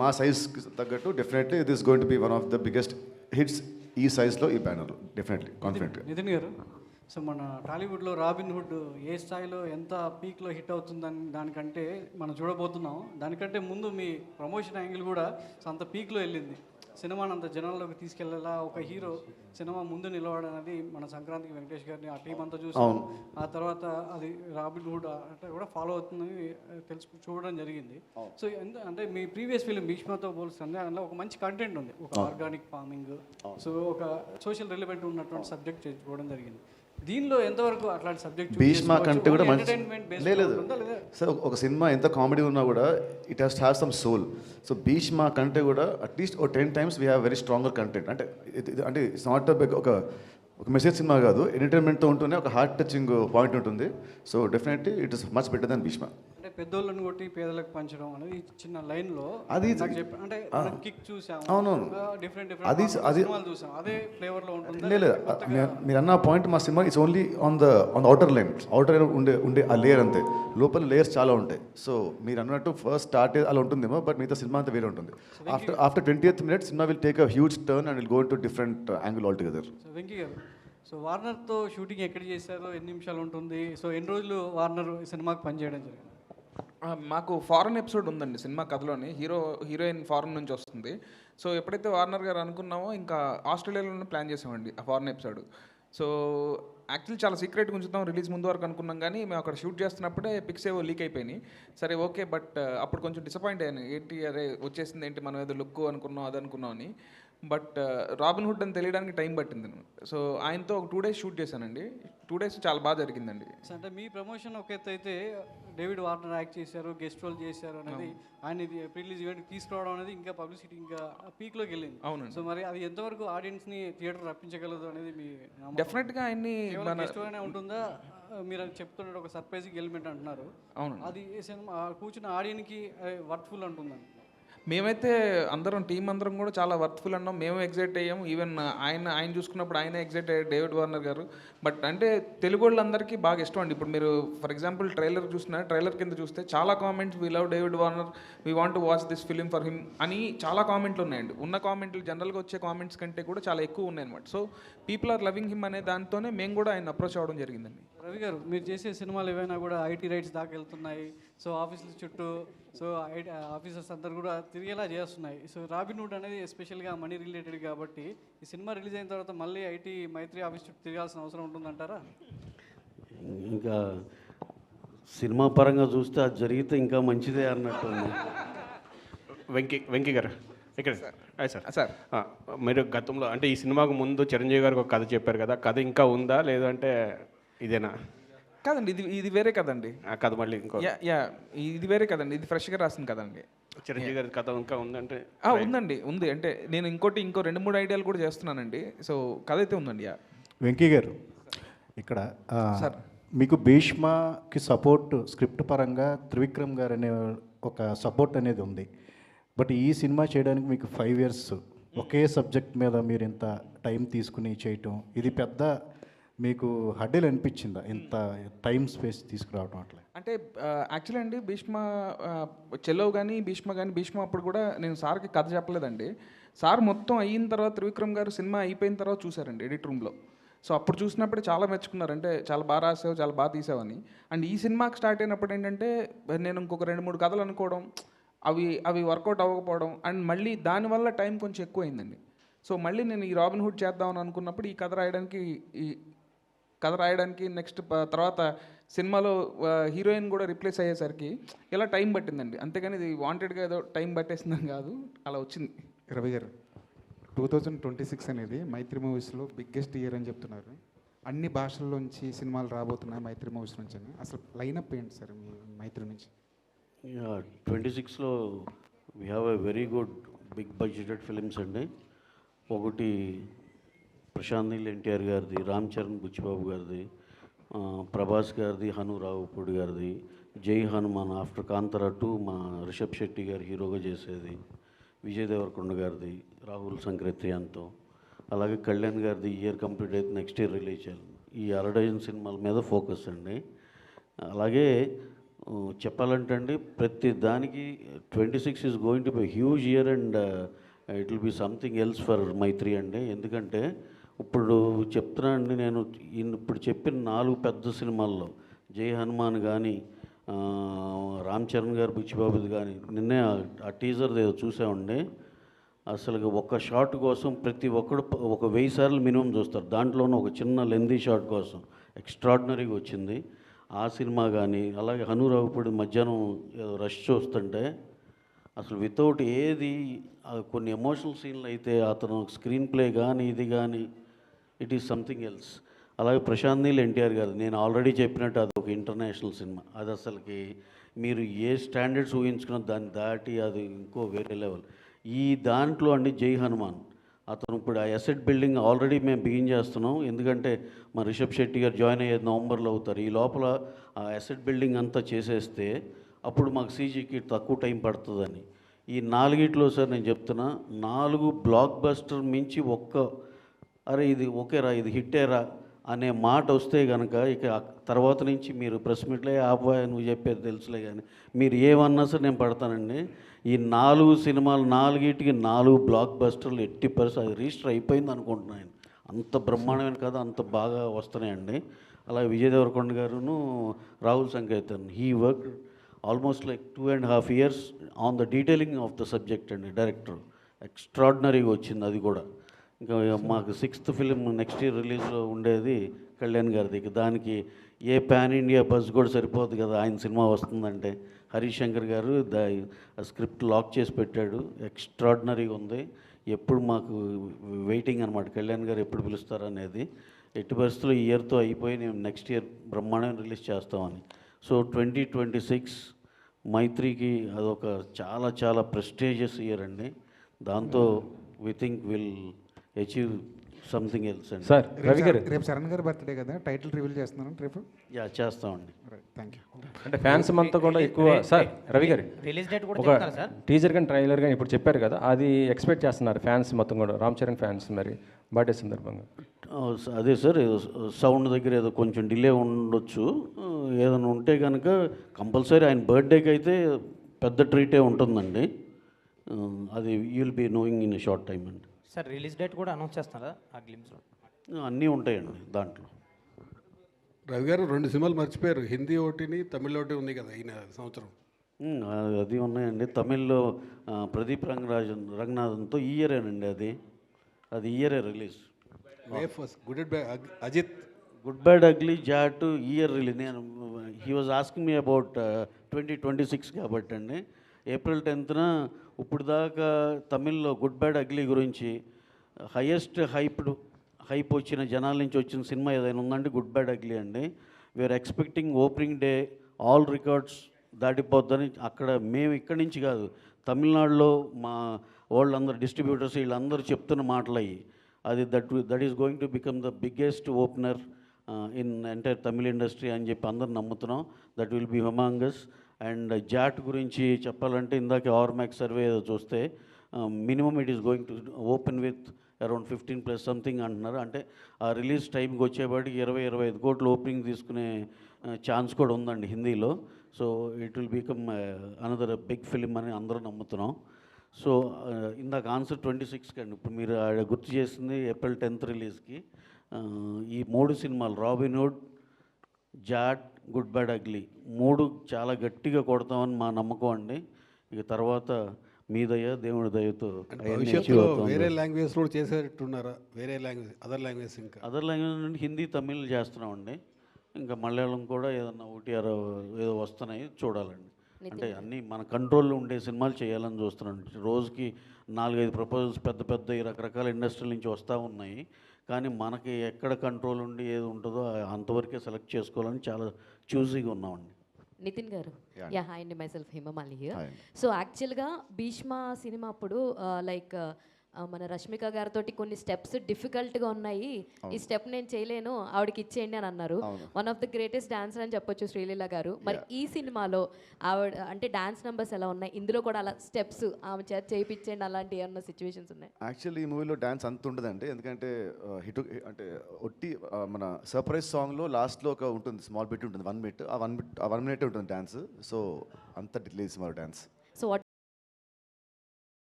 మా సైజ్కి తగ్గట్టు definitely it is going to B one of the biggest hits ఈ సైజ్లో ఈ బ్యానర్లో డెఫినెట్లీ కాన్ఫిడెంట్గా. నితిన్ గారు, సో మన టాలీవుడ్లో రాబిన్ హుడ్ ఏ స్థాయిలో ఎంత పీక్లో హిట్ అవుతుందని దానికంటే మనం చూడబోతున్నాం. దానికంటే ముందు మీ ప్రమోషన్ యాంగిల్ కూడా అంత పీక్లో వెళ్ళింది. సినిమాని అంత జనాల్లోకి తీసుకెళ్లేలా ఒక హీరో సినిమా ముందు నిలవడనేది మన సంక్రాంతికి వెంకటేష్ గారిని ఆ టీం అంతా చూసాం. ఆ తర్వాత అది రాబిన్ హుడ్ అంటే కూడా ఫాలో అవుతుందని చూడడం జరిగింది. సో అంటే మీ ప్రీవియస్ ఫిలిం భీష్మతో పోల్స్తుంది, అందులో ఒక మంచి కంటెంట్ ఉంది, ఒక ఆర్గానిక్ ఫార్మింగ్, సో ఒక సోషల్ రిలవెంట్ ఉన్నటువంటి సబ్జెక్ట్ చూడడం జరిగింది. దీనిలో ఎంతవరకు అట్లాంటి సబ్జెక్ట్ భీష్మ కంటే కూడా మంచి లేదు సార్. ఒక సినిమా ఎంత కామెడీ ఉన్నా కూడా it has have some soul. So Bheeshma కంటే కూడా అట్లీస్ట్ ఓ 10 times we have very stronger content. అంటే ఇట్స్ నాట్ ఒక మెసేజ్ సినిమా కాదు, ఎంటర్టైన్మెంట్తో ఉంటూనే ఒక హార్ట్ టచింగ్ పాయింట్ ఉంటుంది. So definitely it is much better than Bheeshma. అంటే పెద్దోళ్ళని కొట్టి పేదలకు పంచడం అనేది చిన్న లైన్లో అది అంటే కిక్ చూసాం, అవునవును, డిఫరెంట్ అది సినిమాలు చూసాం, అదే ఫ్లేవర్లో ఉంటుంది. లేదు మీరు అన్న పాయింట్, మా cinema it's only on the outer line ఉండే ఆ లేయర్ అంతే. లోపల లేయర్స్ చాలా ఉంటాయి. సో మీరు అన్నట్టు ఫస్ట్ స్టార్ట్ అలా ఉంటుందేమో, బట్ మిగతా సినిమా అంతా వేరే ఉంటుంది. After 20th minute cinema will take a huge turn and will go to different angle all together. So Venky గారు, సో వార్నర్తో షూటింగ్ ఎక్కడ చేశారో, ఎన్ని నిమిషాలు ఉంటుంది, సో ఎన్ని రోజులు వార్నర్ సినిమాకి పనిచేయడం జరిగింది? మాకు ఫారెన్ ఎపిసోడ్ ఉందండి సినిమా కథలోని. హీరోయిన్ ఫారెన్ నుంచి వస్తుంది. సో ఎప్పుడైతే వార్నర్ గారు అనుకున్నామో ఇంకా ఆస్ట్రేలియాలోనే ప్లాన్ చేసామండి ఆ ఫారెన్ ఎపిసోడ్. సో యాక్చువల్లీ చాలా సీక్రెట్గా ఉంచుతాం రిలీజ్ ముందు వరకు అనుకున్నాం, కానీ మేము అక్కడ షూట్ చేస్తున్నప్పుడే పిక్స్ ఏవో లీక్ అయిపోయినాయి. సరే ఓకే, బట్ అప్పుడు కొంచెం డిసప్పాయింట్ అయ్యాను. ఏంటి అరే వచ్చేసింది ఏంటి, మనం ఏదో లుక్ అనుకున్నాం అది అనుకున్నాం అని. బట్ రాబిన్ హుడ్ అని తెలియడానికి టైం పట్టింది. సో ఆయనతో ఒక 2 days షూట్ చేశానండి. 2 days చాలా బాగా జరిగిందండి. అంటే మీ ప్రమోషన్ ఒక ఎత్తు అయితే, డేవిడ్ వార్నర్ యాక్ట్ చేశారు, గెస్ట్ రోల్ చేశారు అనేది, ఆయన ప్రిలీజ్ ఈవెంట్ తీసుకురావడం అనేది ఇంకా పబ్లిసిటీ ఇంకా పీక్లోకి వెళ్ళింది. అవునండి. సో మరి అది ఎంతవరకు ఆడియన్స్ని థియేటర్ రప్పించగలదు అనేది మీ డెఫినెట్గా ఆయన్ని ఇష్టమైన ఉంటుందా? మీరు అది చెప్తున్నట్టు ఒక సర్ప్రైజింగ్ ఎలిమెంట్ అంటున్నారు. అవును, అది సినిమా కూర్చున్న ఆడియన్కి వర్త్ఫుల్ అంటుందండి. మేమైతే అందరం టీం అందరం కూడా చాలా వర్త్ఫుల్ అన్నాం. మేము ఎగ్జైట్ అయ్యాము. ఈవెన్ ఆయన చూసుకున్నప్పుడు ఆయన ఎగ్జైట్ అయ్యారు, డేవిడ్ వార్నర్ గారు. బట్ అంటే తెలుగు వాళ్ళందరికీ బాగా ఇష్టం అండి. ఇప్పుడు మీరు ఫర్ ఎగ్జాంపుల్ ట్రైలర్ కింద చూస్తే చాలా comments, we love David Warner, we want to watch this film for him అని చాలా కామెంట్లు ఉన్నాయండి. ఉన్న కామెంట్లు జనరల్గా వచ్చే కామెంట్స్ కంటే కూడా చాలా ఎక్కువ ఉన్నాయన్నమాట. So people are loving him అనే దాంతోనే మేము కూడా ఆయన అప్రోచ్ అవ్వడం జరిగిందండి. రవి గారు, మీరు చేసే సినిమాలు ఏవైనా కూడా ఐటీ రైట్స్ దాకా వెళ్తున్నాయి. సో ఆఫీసుల చుట్టూ సో ఆఫీసర్స్ అందరు కూడా తిరిగేలా చేస్తున్నాయి. సో రాబిన్ హుడ్ అనేది ఎస్పెషల్గా మనీ రిలేటెడ్ కాబట్టి ఈ సినిమా రిలీజ్ అయిన తర్వాత మళ్ళీ ఐటీ మైత్రి ఆఫీస్ చుట్టూ తిరగాల్సిన అవసరం ఉంటుందంటారా? ఇంకా సినిమా పరంగా చూస్తే అది జరిగితే ఇంకా మంచిదే అన్నట్టు. వెంకీ గారు ఇక్కడ సార్ మీరు గతంలో అంటే ఈ సినిమాకు ముందు చిరంజీవి గారికి ఒక కథ చెప్పారు కదా, కథ ఇంకా ఉందా లేదంటే ఇదేనా? కాదండి, ఇది వేరే కదండి. ఆ కథ మళ్ళీ ఇంకో ఇది వేరే కదండి, ఇది ఫ్రెష్గా రాసింది కదండి. చిరంజీవి గారి కథ ఇంకా ఉందంటే? ఉందండి, ఉంది. అంటే నేను ఇంకో 2-3 ఐడియాలు కూడా చేస్తున్నానండి. సో కథ అయితే ఉందండి. వెంకీ గారు, ఇక్కడ మీకు భీష్మకి సపోర్ట్ స్క్రిప్ట్ పరంగా త్రివిక్రమ్ గారు అనే ఒక సపోర్ట్ అనేది ఉంది. బట్ ఈ సినిమా చేయడానికి మీకు 5 years ఒకే సబ్జెక్ట్ మీద మీరు ఇంత టైం తీసుకుని చేయటం, ఇది పెద్ద మీకు హడ్డీలు అనిపించిందా ఇంత టైం స్పేస్ తీసుకురావడం? అట్లా అంటే యాక్చువల్లీ అండి, చెల్లో కానీ భీష్మ అప్పుడు కూడా నేను సార్కి కథ చెప్పలేదండి. సార్ మొత్తం అయిన తర్వాత త్రివిక్రమ్ గారు సినిమా అయిపోయిన తర్వాత చూసారండి ఎడిట్ రూమ్లో. సో అప్పుడు చూసినప్పుడు చాలా మెచ్చుకున్నారు, అంటే చాలా బాగా రాసావు, చాలా బాగా తీసావని. అండ్ ఈ సినిమాకి స్టార్ట్ అయినప్పుడు ఏంటంటే నేను ఇంకొక 2-3 కథలు అనుకోవడం, అవి వర్కౌట్ అవ్వకపోవడం, అండ్ మళ్ళీ దానివల్ల టైం కొంచెం ఎక్కువైందండి. సో మళ్ళీ నేను ఈ రాబిన్ హుడ్ చేద్దామని అనుకున్నప్పుడు ఈ కథ రాయడానికి నెక్స్ట్ తర్వాత సినిమాలో హీరోయిన్ కూడా రిప్లేస్ అయ్యేసరికి ఇలా టైం పట్టిందండి. అంతేగాని ఇది వాంటెడ్గా ఏదో టైం పట్టేసిందని కాదు, అలా వచ్చింది. రవి గారు, 2026 అనేది మైత్రి మూవీస్లో బిగ్గెస్ట్ ఇయర్ అని చెప్తున్నారు. అన్ని భాషల్లోంచి సినిమాలు రాబోతున్నాయి మైత్రి మూవీస్ నుంచి అని. అసలు లైనప్ ఏంటి సార్ మీ మైత్రి నుంచి? 26లో we have a very good big budgeted films అండి. ఒకటి ప్రశాంత్ నీల్ ఎన్టీఆర్ గారిది, రామ్ చరణ్ బుచ్చిబాబు గారిది, ప్రభాస్ గారిది, హను రావుపూడి గారిది, జై హనుమాన్ ఆఫ్టర్ కాంతారా 2 మా రిషబ్ శెట్టి గారు హీరోగా చేసేది, విజయ్ దేవరకొండ గారిది, రాహుల్ సంక్రేత్రియాన్తో, అలాగే కళ్యాణ్ గారిది ఇయర్ కంప్లీట్ అయితే నెక్స్ట్ ఇయర్ రిలీజ్ చేయాలి. ఈ 60 సినిమాల మీద ఫోకస్ అండి. అలాగే చెప్పాలంటే అండి ప్రతి దానికి 26 is going to be huge year and it will be something else for Mythri అండి. ఎందుకంటే ఇప్పుడు చెప్తున్నా అండి, నేను ఇప్పుడు చెప్పిన 4 పెద్ద సినిమాల్లో జై హనుమాన్ కానీ, రామ్ చరణ్ గారు బుచ్చిబాబుది కానీ, నిన్నే ఆ టీజర్ ఏదో చూసామండి. అసలు ఒక షాట్ కోసం ప్రతి ఒక్కడు ఒక 1000 సార్లు మినిమం చూస్తారు. దాంట్లోనూ ఒక చిన్న లెందీ షాట్ కోసం ఎక్స్ట్రాడినరీగా వచ్చింది ఆ సినిమా. కానీ అలాగే హనురావుపూడి మధ్యాహ్నం ఏదో రష్ చూస్తుంటే అసలు వితౌట్ ఏది కొన్ని ఎమోషనల్ సీన్లు అయితే అతను స్క్రీన్ ప్లే కానీ ఇది కానీ ఇట్ ఈస్ సంథింగ్ ఎల్స్. అలాగే ప్రశాంత్ నీల్ ఎన్టీఆర్ గారు, నేను ఆల్రెడీ చెప్పినట్టు అది ఒక ఇంటర్నేషనల్ సినిమా. అది అసలుకి మీరు ఏ స్టాండర్డ్స్ ఊహించుకున్న దాన్ని దాటి అది ఇంకో వేరే లెవెల్. ఈ దాంట్లో అండి జై హనుమాన్ అతను ఇప్పుడు ఆ అసెట్ బిల్డింగ్ ఆల్రెడీ మేము బిగిన్ చేస్తున్నాం. ఎందుకంటే మా రిషబ్ శెట్టి గారు జాయిన్ అయ్యేది నవంబర్లో అవుతారు. ఈ లోపల ఆ అసెట్ బిల్డింగ్ అంతా చేసేస్తే అప్పుడు మాకు సీజీకి తక్కువ టైం పడుతుందని. ఈ 4 సార్ నేను చెప్తున్నా, 4 బ్లాక్ బస్టర్ మించి అరే ఇది ఓకేరా, ఇది హిట్టేరా అనే మాట వస్తే కనుక ఇక తర్వాత నుంచి మీరు ప్రెస్ మీట్లో ఆపోయా నువ్వు చెప్పేది తెలుసులే కానీ మీరు ఏమన్నా సరే నేను పడతానండి. ఈ 4 సినిమాలు 4 బ్లాక్ బస్టర్లు ఎట్టి పరిస్థితి అది రిజిస్టర్ అయిపోయింది అనుకుంటున్నాను. అంత బ్రహ్మాండమైన కథ అంత బాగా వస్తున్నాయండి. అలాగే విజయ్ దేవరకొండ గారును Rahul Sankrityan he work almost like 2.5 years on the detailing of the subject అండి. డైరెక్టర్ ఎక్స్ట్రాడినరీగా వచ్చింది అది కూడా. ఇంకా మాకు 6th ఫిలిం నెక్స్ట్ ఇయర్ రిలీజ్లో ఉండేది కళ్యాణ్ గారిది. దానికి ఏ పాన్ ఇండియా బస్ కూడా సరిపోదు కదా ఆయన సినిమా వస్తుందంటే. హరీష్ శంకర్ గారు స్క్రిప్ట్ లాక్ చేసి పెట్టాడు. ఎక్స్ట్రాడినరీగా ఉంది. ఎప్పుడు మాకు వెయిటింగ్ అనమాట కళ్యాణ్ గారు ఎప్పుడు పిలుస్తారనేది. ఎట్టి పరిస్థితుల్లో ఈ ఇయర్తో అయిపోయి నేను నెక్స్ట్ ఇయర్ బ్రహ్మాండంగా రిలీజ్ చేస్తామని. సో 2026 మైత్రికి అదొక చాలా చాలా ప్రెస్టీజియస్ ఇయర్ అండి. దాంతో we think will achieve something else అండి. సార్ రవి గారు, రేపు చరణ్ గారి బర్త్డే కదా, టైటిల్ రివీల్ చేస్తున్నాను రేపు. యా చేస్తామండి. Thank you. అంటే ఫ్యాన్స్ అంతా కూడా ఎక్కువ సార్ రవి గారు రిలీజ్ డేట్ కూడా ఒక చెప్తారా సార్? టీజర్ కానీ ట్రైలర్ కానీ ఇప్పుడు చెప్పారు కదా, అది ఎక్స్పెక్ట్ చేస్తున్నారు ఫ్యాన్స్ మొత్తం కూడా, రామ్ చరణ్ ఫ్యాన్స్ మరి బర్త్డే సందర్భంగా. అదే సార్ సౌండ్ దగ్గర ఏదో కొంచెం డిలే ఉండొచ్చు. ఏదైనా ఉంటే కనుక కంపల్సరీ ఆయన బర్త్డేకి అయితే పెద్ద ట్రీటే ఉంటుందండి. అది you will be knowing in a short time అండి. సార్ రిలీజ్ డేట్ కూడా అనౌన్స్ చేస్తారా ఆ గ్లిమ్స్లో? అన్నీ ఉంటాయండి దాంట్లో. రవి గారు 2 సినిమాలు మర్చిపోయారు, హిందీ ఒకటిని తమిళ్ ఒకటి ఉంది కదా ఈయన సంవత్సరం. అది ఉన్నాయండి. తమిళ్లో ప్రదీప్ రంగనాథన్తో ఈ ఇయరేనండి. అది ఇయరే release. May first good bad Ajith, good bad ugly Jaat year release. నేను he was asking me about 2026 కాబట్టి అండి. ఏప్రిల్ 10th ఇప్పుడు దాకా తమిళ్లో గుడ్ బ్యాడ్ అగ్లీ గురించి హైయెస్ట్ హైప్ వచ్చిన జనాల నుంచి వచ్చిన సినిమా ఏదైనా ఉందంటే గుడ్ బ్యాడ్ అగ్లీ అండి. We're expecting opening day all records దాటిపోద్దని. అక్కడ మేము ఇక్కడి నుంచి కాదు, తమిళనాడులో మా వాళ్ళందరూ డిస్ట్రిబ్యూటర్స్ వీళ్ళందరూ చెప్తున్న మాటలు అయ్యి. అది that is going to become the biggest opener in entire Tamil industry అని చెప్పి అందరు నమ్ముతున్నాం. That will be humongous. And Jaat గురించి చెప్పాలంటే ఇందాక ఆర్మాక్స్ సర్వే ఏదో చూస్తే minimum it is going to open with around 15+ something అంటున్నారు. అంటే ఆ రిలీజ్ టైంకి వచ్చేపాటికి 20-25 కోట్లు ఓపెనింగ్ తీసుకునే ఛాన్స్ కూడా ఉందండి హిందీలో. So it will become another big film అని అందరూ నమ్ముతున్నాం. సో ఇందాక ఆన్సర్ 26కి అండి. ఇప్పుడు మీరు గుర్తు చేసింది ఏప్రిల్ 10th రిలీజ్కి. ఈ 3 సినిమాలు Robinhood, Jaat, good bad ugly 3 చాలా గట్టిగా కొడతామని మా నమ్మకం అండి. ఇక తర్వాత మీ దయ దేవుడి దయతో భవిష్యత్తులో వేరే లాంగ్వేజ్ కూడా చేసేటట్టున్నారా? వేరే లాంగ్వేజ్ అదర్ లాంగ్వేజ్ నుండి హిందీ తమిళ్ చేస్తున్నామండి. ఇంకా మలయాళం కూడా ఏదన్నా ఒకటి ఏదో వస్తున్నాయి చూడాలండి. అంటే అన్నీ మన కంట్రోల్లో ఉండే సినిమాలు చేయాలని చూస్తున్నాను. రోజుకి 4-5 ప్రపోజల్స్ పెద్ద ఈ రకరకాల ఇండస్ట్రీల నుంచి వస్తూ ఉన్నాయి. కానీ మనకి ఎక్కడ కంట్రోల్ ఉండి ఏది ఉంటుందో అంతవరకే సెలెక్ట్ చేసుకోవాలని చాలా చూజీగా ఉన్నామండి. నితిన్ గారు, యా హాయ్ అండి, మై సెల్ఫ్ హిమమాలి హియర్. సో యాక్చువల్గా భీష్మ సినిమా అప్పుడు లైక్ మన రష్మిక గారితో కొన్ని స్టెప్స్ డిఫికల్ట్గా ఉన్నాయి, ఈ స్టెప్ నేను చేయలేను, ఆవిడకి ఇచ్చేయండి అని అన్నారు. One of the greatest dancer అని చెప్పొచ్చు శ్రీలీల గారు. మరి ఈ సినిమాలో ఆవిడ అంటే డాన్స్ నెంబర్స్ ఎలా ఉన్నాయి, ఇందులో కూడా అలా స్టెప్స్ ఆమె చేత చేయించండి అలాంటి ఏమన్నా సిచ్యువేషన్స్ ఉన్నాయి? యాక్చువల్లీ ఈ మూవీలో డ్యాన్స్ అంత ఉండదండి, ఎందుకంటే హిట్ అంటే ఒట్టి మన సర్ప్రైజ్ సాంగ్లో లాస్ట్లో ఒక ఉంటుంది, స్మాల్ బిట్ ఉంటుంది, 1 minute. ఆ 1 minute ఉంటుంది డ్యాన్స్. సో అంత లేదు సినిమా డ్యాన్స్. సో